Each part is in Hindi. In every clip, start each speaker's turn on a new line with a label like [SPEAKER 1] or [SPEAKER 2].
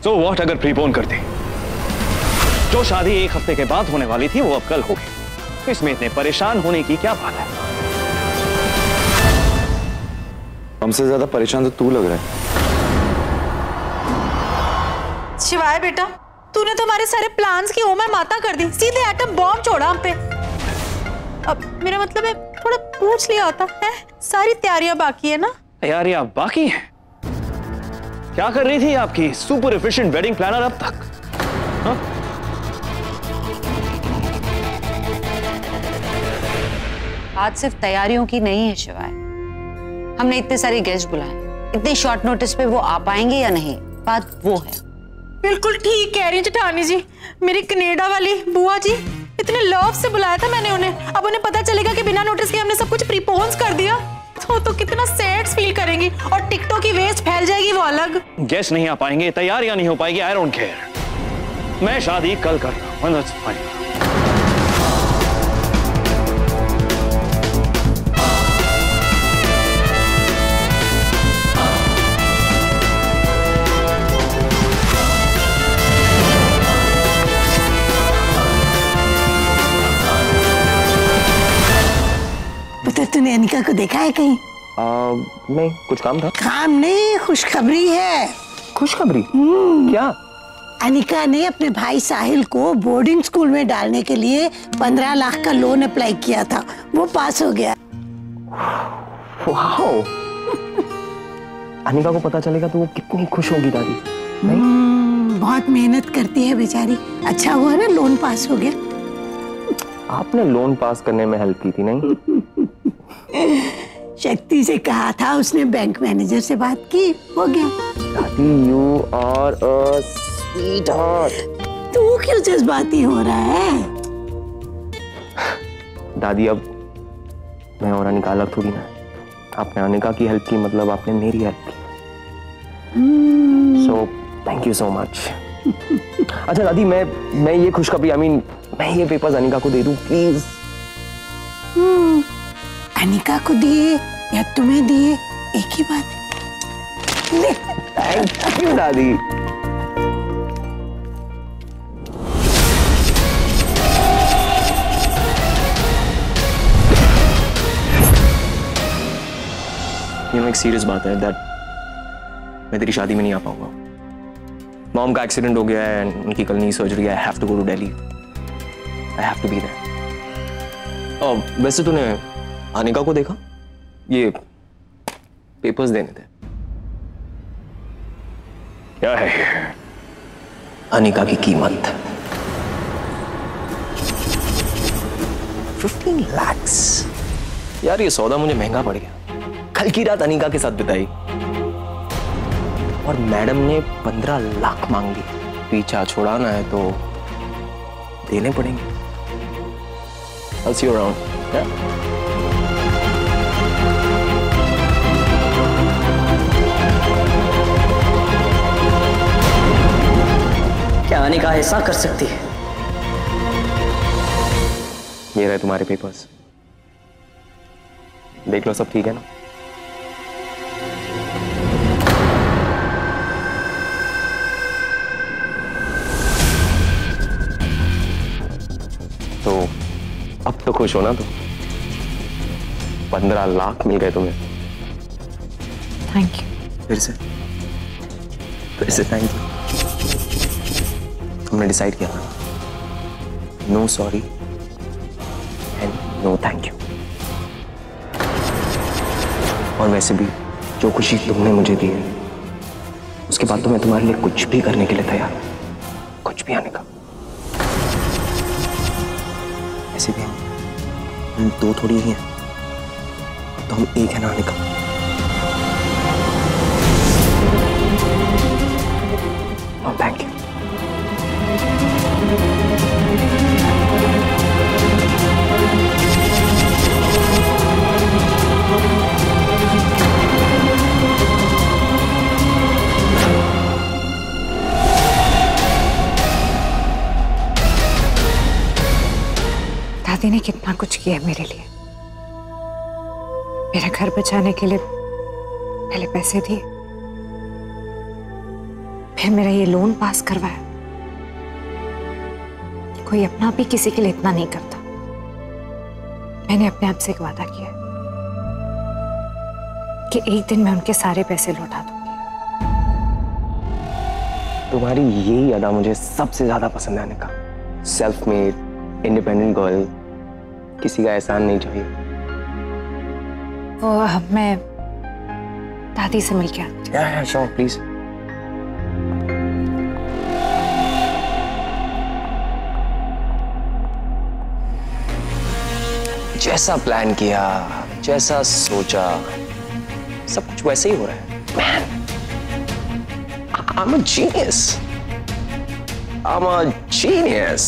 [SPEAKER 1] So what अगर प्रीपोन करते? जो शादी एक हफ्ते के बाद होने वाली थी वो अब कल होगी। इसमें इतने परेशान होने की क्या बात है?
[SPEAKER 2] हमसे ज्यादा परेशान तो तू लग रहा है।
[SPEAKER 3] शिवाय बेटा, तूने तो हमारे सारे प्लान्स की ओमर माता कर दी, सीधे एटम बॉम्ब छोड़ा हम पे। अब मेरा मतलब है थोड़ा पूछ लिया होता है, सारी तैयारियां बाकी है ना?
[SPEAKER 1] तैयारियां बाकी हैं? क्या कर रही थी आपकी सुपर एफिशिएंट वेडिंग प्लानर अब तक? हा?
[SPEAKER 4] बात सिर्फ तैयारियों की नहीं है शिवाय। हमने इतने सारे गेस्ट बुलाए, इतने शॉर्ट नोटिस पे वो आ पाएंगे या नहीं, बात वो है।
[SPEAKER 3] बिल्कुल ठीक कह रही जेठानी जी। मेरी कनेडा वाली बुआ जी, इतने लव से बुलाया था मैंने उन्हें, अब उन्हें पता चलेगा कि बिना नोटिस के हमने सब कुछ प्रीपोज कर दिया तो कितना सैड फील करेंगी, और टिकटों की वेस्ट फैल जाएगी वो अलग।
[SPEAKER 1] गेस्ट नहीं आ पाएंगे, तैयारियां नहीं हो पाएगी, आई डोंट केयर। मैं शादी कल कर रहा हूं।
[SPEAKER 5] तूने अनिका को देखा है कहीं?
[SPEAKER 6] नहीं, कुछ काम था।
[SPEAKER 5] काम नहीं, खुशखबरी है।
[SPEAKER 6] खुशखबरी? क्या?
[SPEAKER 5] अनिका ने अपने भाई साहिल को बोर्डिंग स्कूल में डालने के लिए 15 लाख का लोन अप्लाई किया था, वो पास हो गया।
[SPEAKER 6] वाओ! अनिका को पता चलेगा तो वो कितनी खुश होगी दादी। नहीं?
[SPEAKER 5] बहुत मेहनत करती है बेचारी, अच्छा हुआ ना लोन पास हो गया।
[SPEAKER 6] आपने लोन पास करने में हेल्प की थी नहीं?
[SPEAKER 5] शक्ति से कहा था, उसने बैंक मैनेजर से बात की, हो गया।
[SPEAKER 6] दादी, you are a sweetheart.
[SPEAKER 5] तू क्यों जज्बाती हो रहा है?
[SPEAKER 6] दादी, अब मैं और अनिका अलग थोड़ी ना। आपने अनिका की हेल्प की मतलब आपने मेरी हेल्प की। So thank you so much. अच्छा दादी, मैं ये खुशखबरी, मैं ये पेपर्स अनिका को दे दूं प्लीज?
[SPEAKER 5] अनिका को दिए या तुम्हें दिए, एक ही बात है।
[SPEAKER 6] थैंक यू दादी। ये एक सीरियस बात है दैट मैं तेरी शादी में नहीं आ पाऊंगा। मॉम का एक्सीडेंट हो गया है, उनकी कल नी सर्जरी है। I have to go to Delhi. I have to be there. वैसे तूने अनिका को देखा? ये पेपर्स देने थे।
[SPEAKER 1] क्या है?
[SPEAKER 6] अनिका की कीमत 15 lakhs। यार ये सौदा मुझे महंगा पड़ गया। कल की रात अनिका के साथ बिताई और मैडम ने 15 लाख मांग ली। पीछा छुड़ाना है तो देने पड़ेंगे। I'll see you around. Yeah?
[SPEAKER 7] क्या अनिका ऐसा कर सकती है?
[SPEAKER 6] ये रहे तुम्हारे पेपर्स, देख लो सब ठीक है ना? तो अब तो खुश हो ना तुम? 15 लाख मिल गए तुम्हें।
[SPEAKER 3] Thank you.
[SPEAKER 6] फिर से थैंक यू। हमने डिसाइड किया था, no sorry and no thank you. और वैसे भी जो खुशी तुमने मुझे दी है, उसके बाद तो मैं तुम्हारे लिए कुछ भी करने के लिए तैयार हूं, कुछ भी आने का। ऐसे भी हम दो थोड़ी ही हैं, तो हम एक है ना आने का। No thank you.
[SPEAKER 4] दादी ने कितना कुछ किया मेरे लिए। मेरा घर बचाने के लिए पहले पैसे दिए,
[SPEAKER 3] फिर मेरा ये लोन पास करवाया। कोई अपना भी किसी के लिए इतना नहीं करता। मैंने अपने आप से एक वादा किया कि एक दिन मैं उनके सारे पैसे लौटा दूंगी।
[SPEAKER 6] तुम्हारी यही अदा मुझे सबसे ज्यादा पसंद है Anika. Self made independent girl, किसी का एहसान नहीं चाहिए।
[SPEAKER 3] वो अब मैं दादी से मिल के आती हूँ।
[SPEAKER 6] या श्योर प्लीज। जैसा प्लान किया, जैसा सोचा, सब कुछ वैसे ही हो रहा है। Man, I'm a genius. I'm a genius.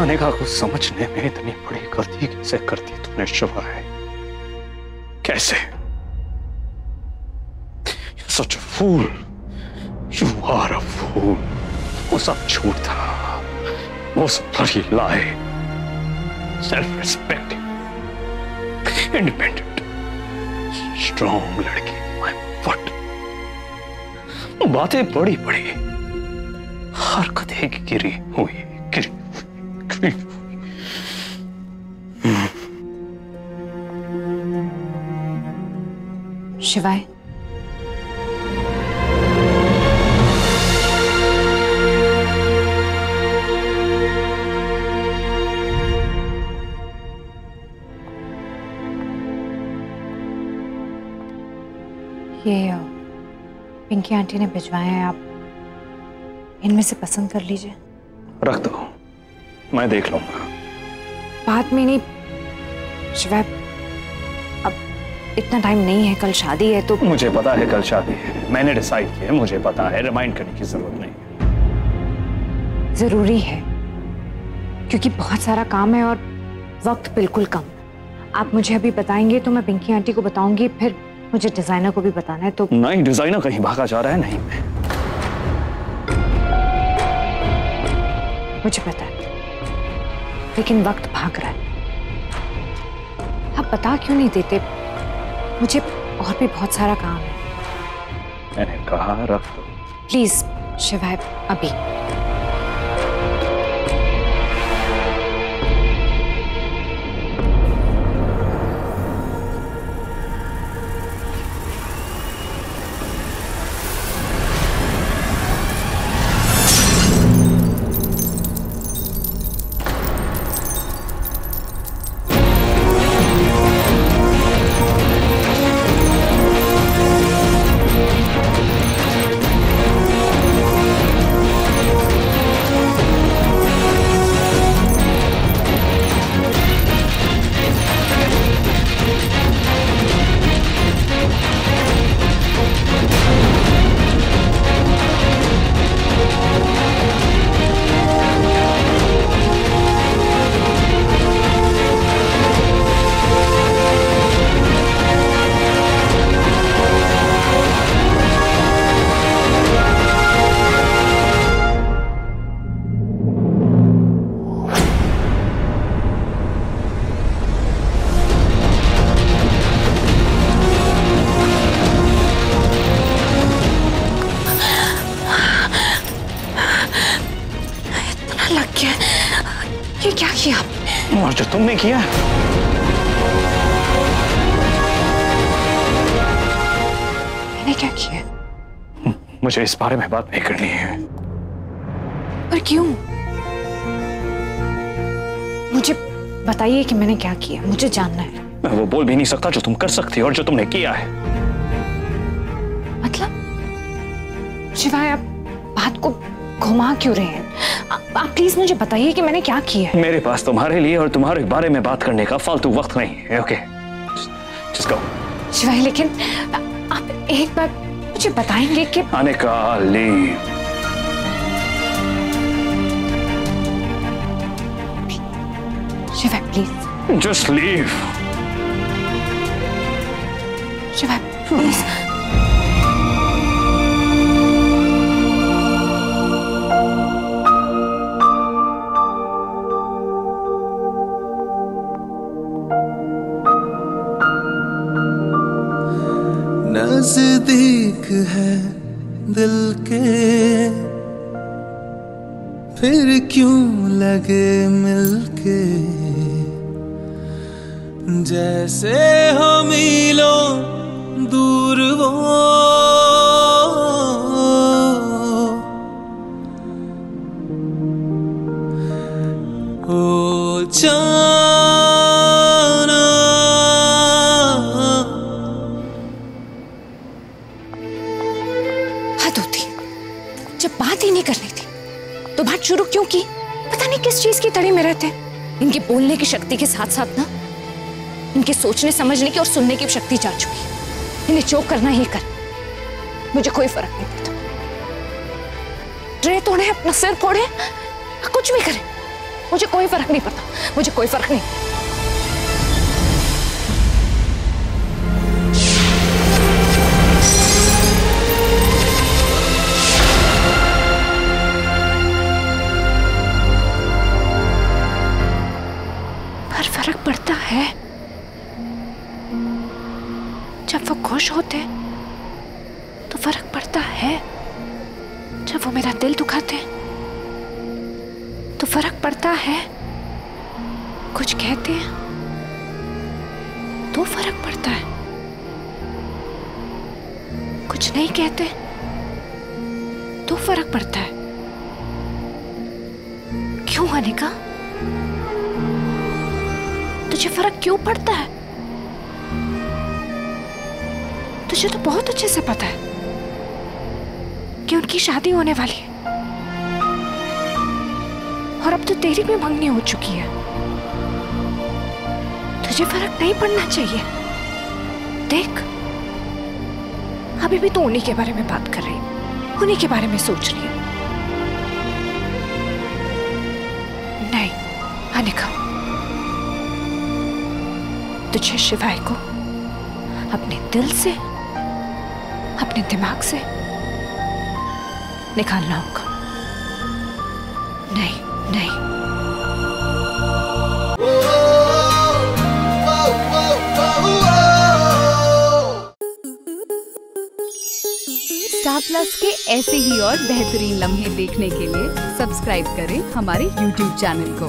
[SPEAKER 1] Anika को समझने में इतनी बड़ी गलती कैसे कर दी तूने शिवाय? कैसे? You're such a fool. You are a fool. वो सब झूठ था, वो सब bloody lie. Self-respecting, independent, strong लड़की, my what? बातें बड़ी बड़ी, हरकतें गिरी हुई।
[SPEAKER 3] शिवाय, ये पिंकी आंटी ने भिजवाए हैं, आप इनमें से पसंद कर लीजिए।
[SPEAKER 1] रख दो, मैं देख लूंगा।
[SPEAKER 3] बाद में नहीं शिवाय, अब इतना टाइम नहीं है, कल शादी है तो।
[SPEAKER 1] मुझे पता है कल शादी है, मैंने डिसाइड किया है, मुझे पता है, रिमाइंड करने की जरूरत नहीं है।
[SPEAKER 3] जरूरी है क्योंकि बहुत सारा काम है और वक्त बिल्कुल कम। आप मुझे अभी बताएंगे तो मैं पिंकी आंटी को बताऊंगी, फिर मुझे डिजाइनर को भी बताना है। तो
[SPEAKER 1] नहीं, डिजाइनर कहीं भागा जा रहा है नहीं।
[SPEAKER 3] मुझे पता है, लेकिन वक्त भाग रहा है। आप बता क्यों नहीं देते? मुझे और भी बहुत सारा काम है।
[SPEAKER 1] मैंने कहा रख दो।
[SPEAKER 3] प्लीज शिवाय, अभी। ये क्या किया आपने?
[SPEAKER 1] और जो तुमने किया,
[SPEAKER 3] मैंने क्या किया?
[SPEAKER 1] मुझे इस बारे में बात नहीं करनी है।
[SPEAKER 3] पर क्यों? मुझे बताइए कि मैंने क्या किया, मुझे जानना है।
[SPEAKER 1] मैं वो बोल भी नहीं सकता जो तुम कर सकती हो और जो तुमने किया है।
[SPEAKER 3] मतलब शिवाय, आप बात को घुमा क्यों रहे हैं? आप प्लीज मुझे बताइए कि मैंने क्या किया है।
[SPEAKER 1] मेरे पास तुम्हारे लिए और तुम्हारे बारे में बात करने का फालतू वक्त नहीं है। Okay, just go.
[SPEAKER 3] शिवाय, लेकिन आप एक बार मुझे बताएंगे कि
[SPEAKER 1] अनिका, लीव।
[SPEAKER 3] शिवाय प्लीज,
[SPEAKER 1] जस्ट लीव।
[SPEAKER 3] शिवाय
[SPEAKER 5] प्लीज।
[SPEAKER 8] नजदीक है दिल के फिर क्यों लगे मिलके, जैसे हो मीलों दूर वो ओ जाना।
[SPEAKER 3] हद होती, जब बात ही नहीं करनी थी तो बात शुरू क्यों की? पता नहीं किस चीज की तड़ी में रहते हैं। इनके बोलने की शक्ति के साथ साथ ना इनके सोचने समझने की और सुनने की शक्ति जा चुकी है। इन्हें जो करना ही कर, मुझे कोई फर्क नहीं पड़ता। ट्रे तोड़े, अपना सिर फोड़े, कुछ भी करें, मुझे कोई फर्क नहीं पड़ता। मुझे कोई फर्क नहीं। पर फर्क पड़ता है जब वो खुश होते तो फर्क पड़ता है, जब वो मेरा दिल दुखाते तो फर्क पड़ता है, कुछ कहते हैं तो फर्क पड़ता है, कुछ नहीं कहते तो फर्क पड़ता है। क्यों अनिका, तुझे फर्क क्यों पड़ता है? तुझे तो बहुत अच्छे से पता है कि उनकी शादी होने वाली है और अब तो तेरी भी मंगनी हो चुकी है। तुझे फर्क नहीं पड़ना चाहिए। देख, अभी भी तो उन्हीं के बारे में बात कर रही है, उन्हीं के बारे में सोच रही है। नहीं अनिका, तुझे शिवाय को अपने दिल से, अपने दिमाग से निकालना होगा। नहीं नहीं।
[SPEAKER 9] स्टार प्लस के ऐसे ही और बेहतरीन लम्हे देखने के लिए सब्सक्राइब करें हमारे YouTube चैनल को।